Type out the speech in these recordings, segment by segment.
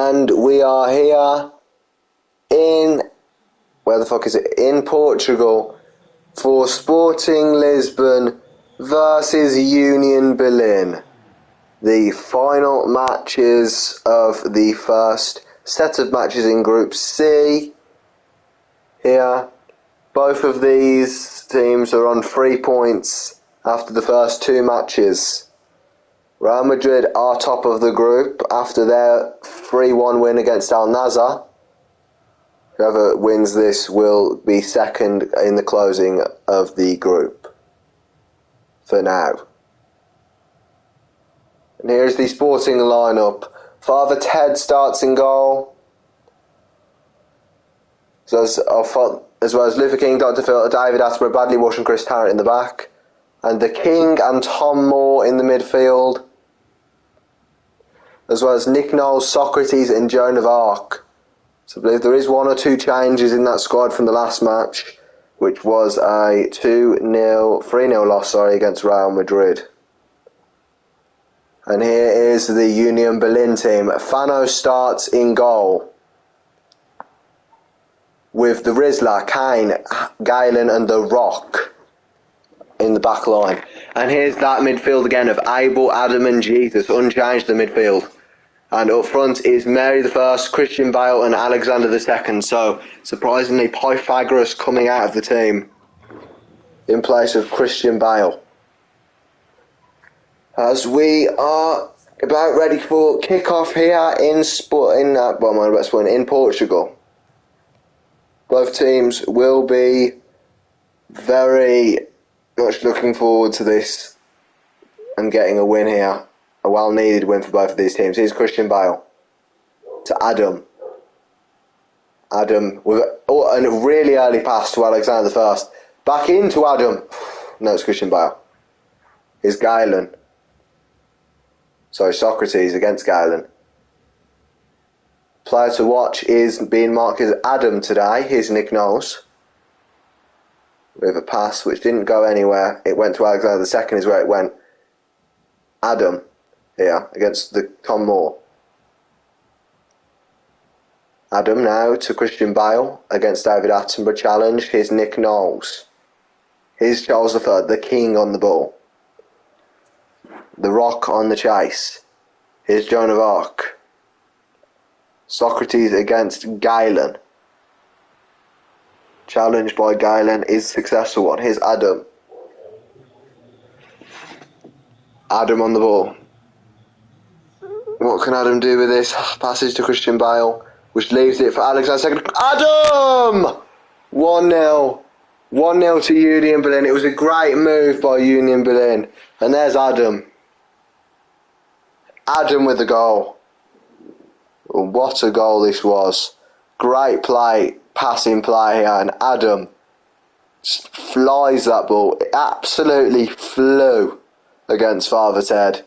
And we are here in, where the fuck is it? In Portugal for Sporting Lisbon versus Union Berlin. The final matches of the first set of matches in Group C. Here, both of these teams are on 3 points after the first two matches. Real Madrid are top of the group after their 3-1 win against Al Nassr. Whoever wins this will be second in the closing of the group. For now. And here's the Sporting lineup. Father Ted starts in goal. As well as Luther King, Dr. Phil, David Attenborough, Bradley Walsh and Chris Tarrant in the back. And the King and Tom Moore in the midfield. As well as Nick Knowles, Socrates and Joan of Arc. So I believe there is one or two changes in that squad from the last match, which was a 3-0 loss against Real Madrid. And here is the Union Berlin team. Fano starts in goal, with the Rizla, Kane, Galen and The Rock in the back line. And here's that midfield again of Abel, Adam and Jesus, unchanged the midfield. And up front is Mary I, Christian Bale and Alexander II. So, surprisingly, Pythagoras coming out of the team in place of Christian Bale. As we are about ready for kick-off here in Portugal. Both teams will be very much looking forward to this and getting a win here. A well-needed win for both of these teams. Here's Christian Bale to Adam. Adam with a really early pass to Alexander I. Back into Adam. No, it's Christian Bale. Here's Galen. Sorry, Socrates against Galen. Player to watch is being marked as Adam today. Here's Nick Knowles. With a pass which didn't go anywhere. It went to Alexander II is where it went. Adam here against the Tom Moore. Adam now to Christian Bale against David Attenborough challenge. Here's Nick Knowles. Here's Charles III, the King on the ball. The Rock on the chase. Here's Joan of Arc. Socrates against Galen. Challenged by Galen is successful one. Here's Adam. Adam on the ball. What can Adam do with this? Passage to Christian Bale, which leaves it for Alexander II. Adam! 1-0. 1-0 to Union Berlin. It was a great move by Union Berlin. And there's Adam. Adam with the goal. What a goal this was. Great play, passing play here. And Adam flies that ball. It absolutely flew against Father Ted.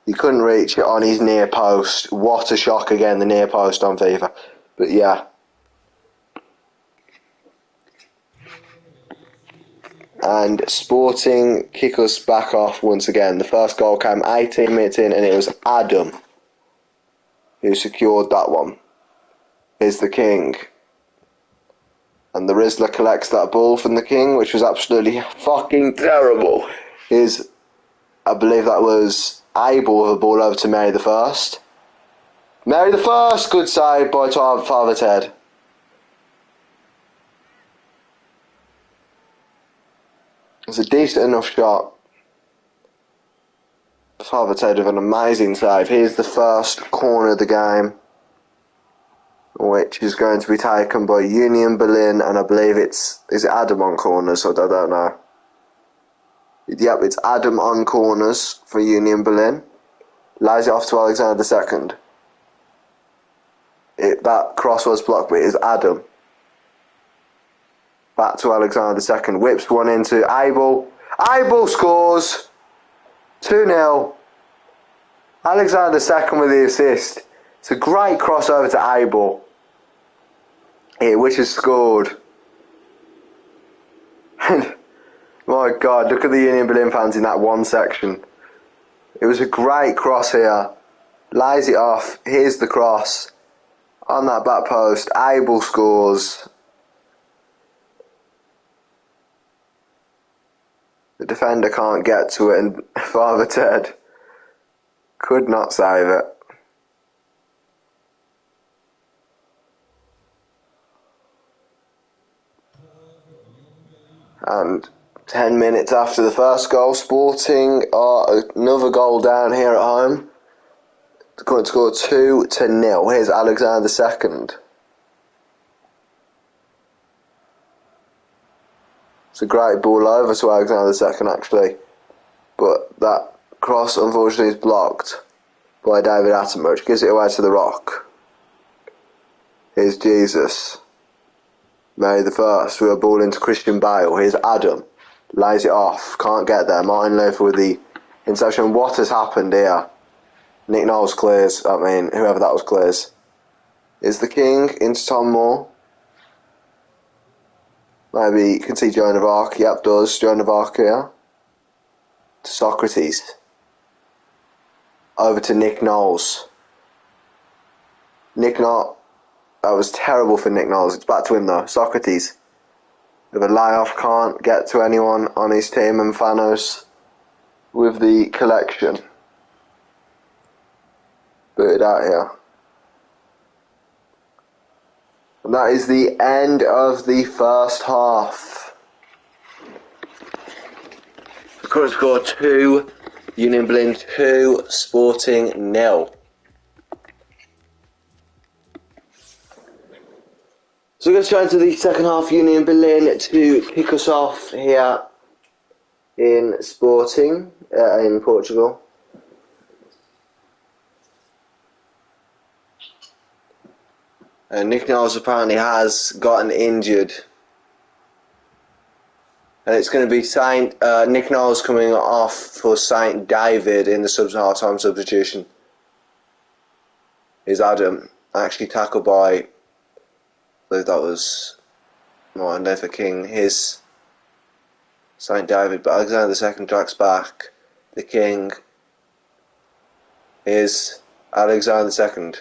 He couldn't reach it on his near post. What a shock again, the near post on FIFA. But yeah. And Sporting kick us back off once again. The first goal came 18 minutes in and it was Adam who secured that one. Here's the King. And the Rizla collects that ball from the King, which was absolutely fucking terrible. I believe that was Abel with a ball over to Mary I. Mary I, good save by Father Ted. It's a decent enough shot. Father Ted with an amazing save. Here's the first corner of the game, which is going to be taken by Union Berlin, and I believe is it Adam on corners? I don't know. Yep, it's Adam on corners for Union Berlin. Lays it off to Alexander II. That cross was blocked, but it is Adam. Back to Alexander II. Whips one into Abel. Abel scores. 2-0. Alexander II with the assist. It's a great crossover to Abel. Here, which has scored. My God, look at the Union Berlin fans in that one section. It was a great cross here lays it off. Here's the cross on that back post. Abel scores. The defender can't get to it, and Father Ted could not save it. And 10 minutes after the first goal, Sporting are another goal down here at home. They're going to score 2-0. Here's Alexander II. It's a great ball over to Alexander II actually, but that cross unfortunately is blocked by David Attenborough, which gives it away to the Rock. Here's Jesus, Mary the First, with a ball into Christian Bale. Here's Adam, lays it off, can't get there. Martin Luther with the interception. What has happened here? Nick Knowles clears, whoever that was clears. Is the King into Tom Moore? Maybe you can see Joan of Arc. Yep, does Joan of Arc here. To Socrates. Over to Nick Knowles. Nick Knowles. That was terrible for Nick Knowles. It's back to him though. Socrates. With a lie-off, can't get to anyone on his team, and Thanos with the collection. Booted out here. And that is the end of the first half. The current score 2, Union Berlin 2, Sporting 0. So we're going to try into the second half. Union Berlin to kick us off here in Sporting in Portugal. Nick Knowles apparently has gotten injured. And it's going to be Nick Knowles coming off for St. David in the half-time substitution. Is Adam, actually tackled by, I believe that was Martin Luther King. His St. David, but Alexander II tracks back. The King is Alexander II.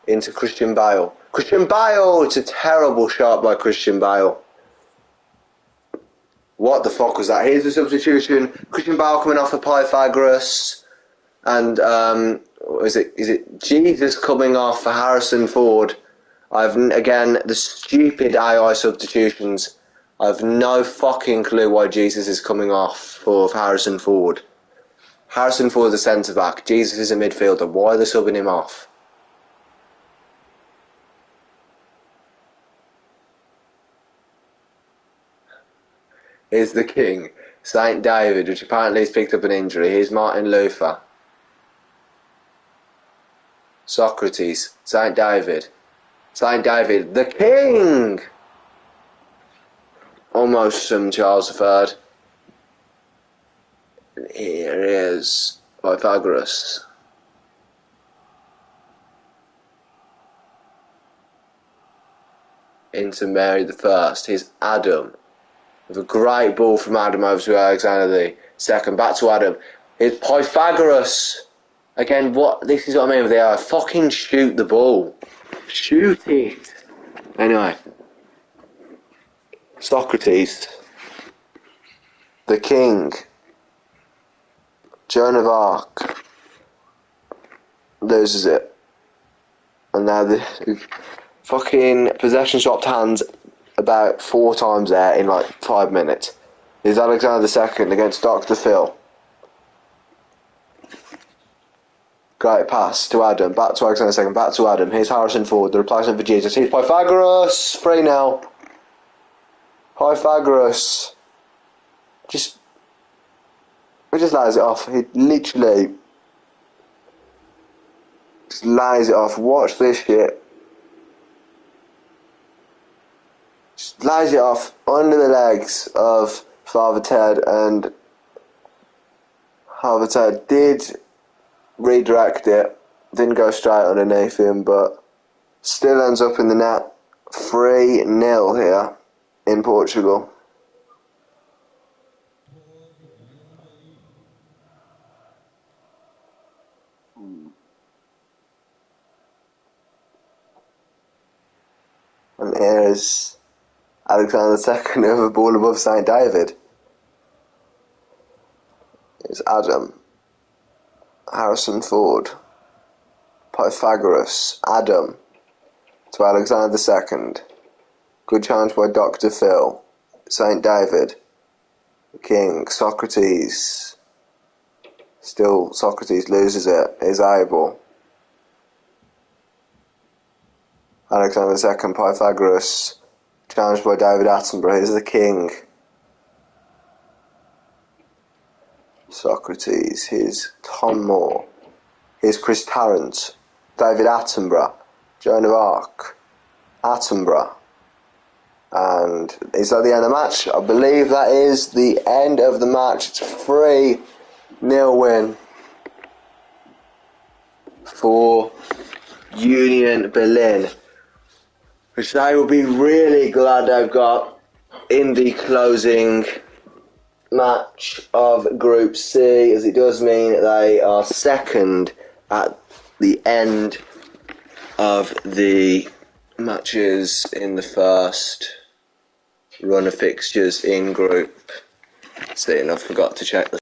Into Christian Bale. Christian Bale! It's a terrible shot by Christian Bale. What the fuck was that? Here's the substitution. Christian Bale coming off for Pythagoras. And, is it Jesus coming off for Harrison Ford? Again, the stupid AI substitutions. I've no fucking clue why Jesus is coming off for Harrison Ford. Harrison Ford is a centre-back. Jesus is a midfielder. Why are they subbing him off? Here's the King, St. David, which apparently has picked up an injury. Here's Martin Luther. Socrates, St. David. St. David, the King! Almost some Charles III. And here is Pythagoras. Into Mary the First. Here's Adam. With a great ball from Adam over to Alexander II. Back to Adam. Here's Pythagoras. Again, this is what I mean with the AI. Fucking shoot the ball. Shoot it. Anyway. Socrates. The King. Joan of Arc. Loses it. And now the fucking possession swapped hands about 4 times there in like 5 minutes. Here's Alexander II against Dr. Phil. Great pass to Adam, back to Alexander II, back to Adam. Here's Harrison Ford, the replacement for Jesus. Here's Pythagoras, 3-0. Pythagoras. He just lays it off. He literally just lays it off. Watch this shit. Just lays it off under the legs of Father Ted, and Father Ted did redirect it, didn't go straight underneath him, but still ends up in the net. 3-0 here in Portugal. And here's Alexander II with a ball above St. David. It's Adam. Harrison Ford. Pythagoras. Adam. To Alexander II. Good challenge by Dr. Phil. St. David. King. Socrates. Still, Socrates loses it. Is Abel. Alexander II. Pythagoras. Challenged by David Attenborough. Here's the king. Socrates. Here's Tom Moore. Here's Chris Tarrant. David Attenborough. Joan of Arc. Attenborough. And is that the end of the match? I believe that is the end of the match. It's a 3-0 win for Union Berlin, which they will be really glad they've got in the closing match of Group C, as it does mean they are second at the end of the matches in the first run of fixtures in Group C. And I forgot to check the